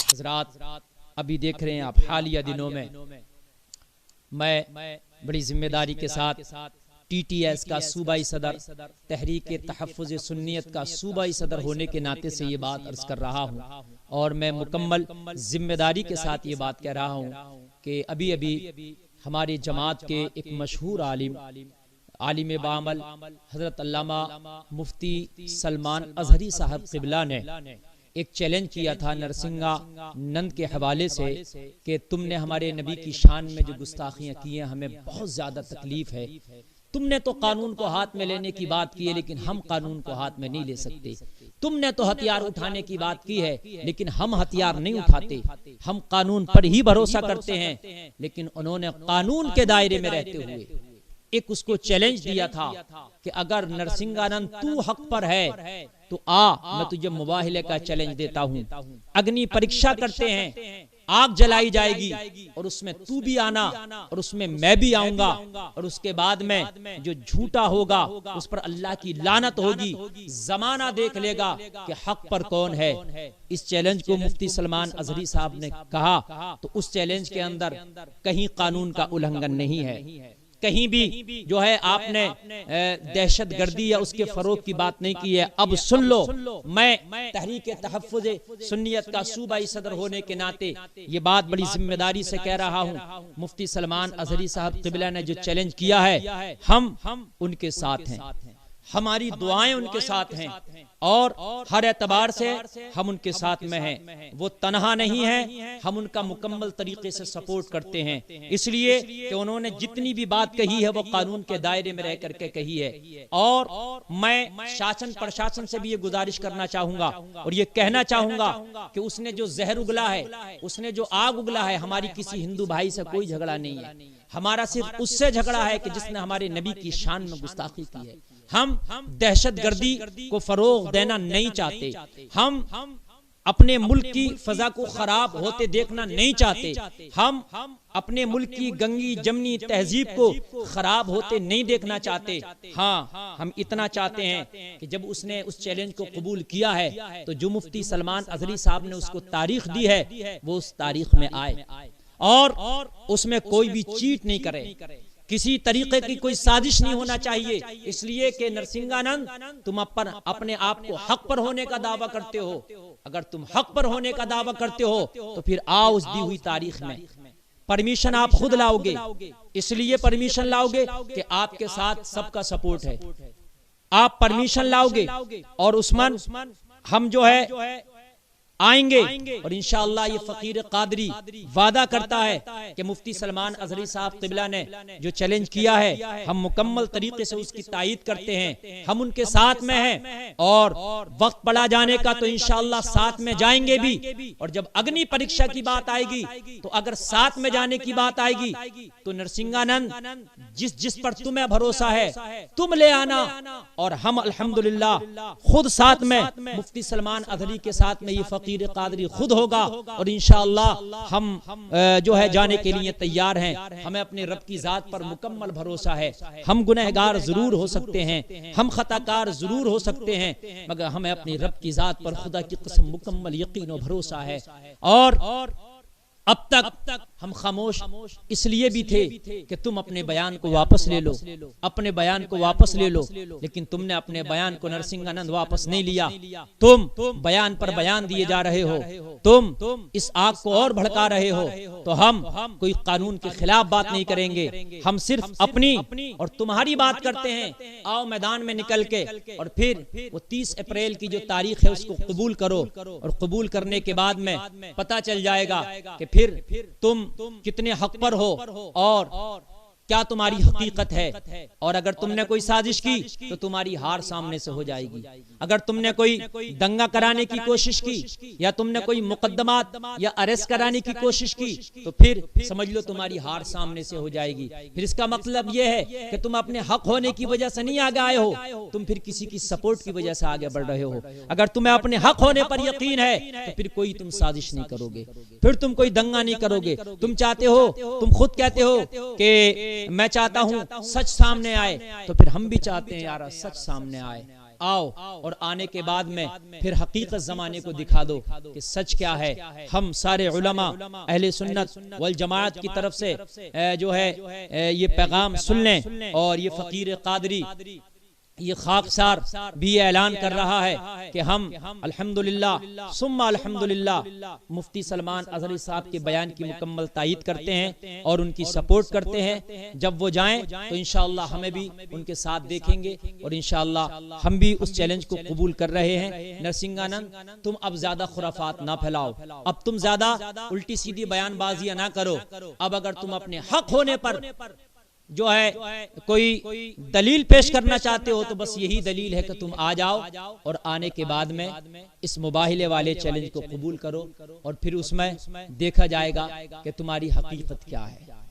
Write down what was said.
हज़रात, अभी देख रहे हैं आप, हालिया दिनों में मैं बड़ी जिम्मेदारी के साथ TTS का सूबाई सदर, तहरीक तहफ़्फ़ुज़ सुन्नियत का सूबाई सदर होने के नाते से ये बात अर्ज़ कर रहा हूँ, और मैं मुकम्मल जिम्मेदारी के साथ ये बात कह रहा हूँ कि अभी अभी हमारे जमात के एक मशहूर आलिम बामल हज़रत अल्लामा मुफ्ती सलमान अज़हरी साहब क़िबला ने एक चैलेंज किया था नरसिंगा नंद के हवाले से कि तुमने हमारे नबी की शान में जो गुस्ताखियाँ की हैं, हमें बहुत ज़्यादा तकलीफ़ है। तुमने तो कानून को हाथ में लेने की बात की है, लेकिन हम कानून को हाथ में नहीं ले सकते। तुमने तो हथियार उठाने की बात की है, लेकिन हम हथियार नहीं उठाते। हम कानून पर ही भरोसा करते हैं। लेकिन उन्होंने कानून के दायरे में रहते हुए एक उसको चैलेंज दिया था कि अगर नरसिंगानंद तू हक पर है तो मैं तुझे मुबाहिले का चैलेंज देता हूँ। अग्नि परीक्षा करते हैं, आग जलाई जाएगी और उसमें तू भी आना और उसमें मैं भी आऊंगा, और उसके बाद में जो झूठा होगा उस पर अल्लाह की लानत होगी। जमाना देख लेगा कि हक पर कौन है। इस चैलेंज को मुफ्ती सलमान अज़हरी साहब ने कहा, तो उस चैलेंज के अंदर कहीं कानून का उल्लंघन नहीं है, कहीं भी जो है आपने दहशत गर्दी या उसके फरोग की बात नहीं की है। अब सुन लो, मैं तहरीक तहफ़्फ़ुज़ सुन्नियत का सूबाई सदर होने के नाते ये बात बड़ी जिम्मेदारी से कह रहा हूँ। मुफ्ती सलमान अज़हरी साहब क़िबला ने जो चैलेंज किया है, हम उनके साथ हैं, हमारी दुआएं उनके साथ हैं, और हर एतबार से हम उनके साथ में हैं। वो तनहा नहीं है, हम उनका मुकम्मल तरीके से सपोर्ट करते हैं, इसलिए कि उन्होंने जितनी भी बात कही है वो कानून के दायरे में रह करके कही है। और मैं शासन प्रशासन से भी ये गुजारिश करना चाहूंगा और ये कहना चाहूंगा कि उसने जो जहर उगला है, उसने जो आग उगला है, हमारी किसी हिंदू भाई से कोई झगड़ा नहीं है। हमारा सिर्फ उससे झगड़ा है कि जिसने हमारे नबी की शान में गुस्ताखी की है। हम दहशतगर्दी को फरोग देना नहीं चाहते, हम अपने मुल्क की फजा को खराब होते देखना नहीं चाहते, हम अपने मुल्क की गंगी जमनी तहजीब को खराब होते नहीं देखना चाहते। हाँ, हम इतना चाहते हैं कि जब उसने उस चैलेंज को कबूल किया है तो जो मुफ्ती सलमान अज़हरी साहब ने उसको तारीख दी है वो उस तारीख में आए और उसमें कोई भी चीट नहीं करे, किसी तरीके की कोई साजिश नहीं होना चाहिए। इसलिए कि नरसिंगानंद, तुम अपने आप को हक पर होने का दावा करते हो। अगर तुम हक पर होने का दावा करते हो तो फिर आओ उस दी हुई तारीख में। परमिशन आप खुद लाओगे, इसलिए परमिशन लाओगे कि आपके साथ सबका सपोर्ट है। आप परमिशन लाओगे और उस्मान हम जो है आएंगे, और इंशाअल्लाह ये फकीर कादरी वादा करता है कि मुफ्ती सलमान अज़हरी साहब क़िबला ने जो चैलेंज किया है, हम मुकम्मल तरीके से उसकी तायीद करते हैं। हम उनके साथ में हैं और वक्त पड़ा जाने का तो इंशाअल्लाह साथ में जाएंगे भी। और जब अग्नि परीक्षा की बात आएगी, तो अगर साथ में जाने की बात आएगी तो नरसिंगानंद, जिस पर तुम्हें भरोसा है तुम ले आना, और हम अल्हम्दुलिल्लाह खुद साथ में मुफ्ती सलमान अज़हरी के साथ में ये फकीर कादरी खुद होगा, और इंशाअल्लाह हम जो है जाने के लिए तैयार हैं। हमें अपने रब की जात पर मुकम्मल भरोसा है। हम गुनहगार जरूर हो सकते हैं, हम खताकार जरूर हो सकते हैं, मगर हमें अपने रब की जात पर खुदा की कसम मुकम्मल यकीन और भरोसा है। और अब तक हम खामोश इसलिए भी थे कि तुम अपने बयान को वापस ले लो, अपने बयान को वापस ले लो, लेकिन तुमने अपने बयान को नरसिंगानंद वापस नहीं लिया। तुम बयान पर बयान दिए जा रहे हो, तुम इस आग को और भड़का रहे हो। तो हम कोई कानून के खिलाफ बात नहीं करेंगे, हम सिर्फ अपनी और तुम्हारी बात करते हैं। आओ मैदान में निकल के, और फिर वो 30 अप्रैल की जो तारीख है उसको कबूल करो, और कबूल करने के बाद में पता चल जाएगा कि फिर तुम कितने हक पर हो और क्या तुम्हारी हकीकत है। और अगर तुमने कोई साजिश की तो तुम्हारी हार सामने से हो जाएगी। अगर तुमने कोई दंगा कराने की कोशिश की या तुमने कोई मुकदमात या अरेस्ट कराने की कोशिश की तो फिर समझ लो तुम्हारी हार सामने से हो जाएगी। फिर इसका मतलब यह है कि तुम अपने हक होने की वजह से नहीं आगे आए हो, तुम फिर किसी की सपोर्ट की वजह से आगे बढ़ रहे हो। अगर तुम्हें अपने हक होने पर यकीन है तो फिर कोई तुम साजिश नहीं करोगे, फिर तुम कोई दंगा नहीं करोगे। तुम चाहते हो, तुम खुद कहते हो कि मैं चाहता हूं सच सामने आए, तो फिर हम भी चाहते हैं यार सच सामने आए। आओ और आने के बाद में फिर हकीकत ज़माने को दिखा दो कि सच क्या है। हम सारे उलमा अहले सुन्नत वल जमात की तरफ से जो है ये पैगाम सुन लें। और ये फ़कीर क़ादरी ये खाकसार भी ऐलान कर रहा है कि हम अल्हम्दुलिल्लाह सुम्मा अल्हम्दुलिल्लाह मुफ्ती सलमान अज़हरी साहब के बयान की मुकम्मल तायीद करते हैं और उनकी सपोर्ट करते हैं। जब वो जाएं तो इंशाअल्लाह हमें भी उनके साथ देखेंगे और इंशाअल्लाह हम भी उस चैलेंज को कबूल कर रहे हैं। नरसिंहानंद, तुम अब ज्यादा खुराफात ना फैलाओ, अब तुम ज्यादा उल्टी सीधी बयानबाजियां ना करो। अब अगर तुम अपने हक होने पर जो है कोई दलील पेश करना चाहते हो तो बस यही दलील है कि तुम आ जाओ और आने के बाद में इस मुबाहिले वाले चैलेंज को कबूल करो और फिर उसमें देखा जाएगा कि तुम्हारी हकीकत क्या है।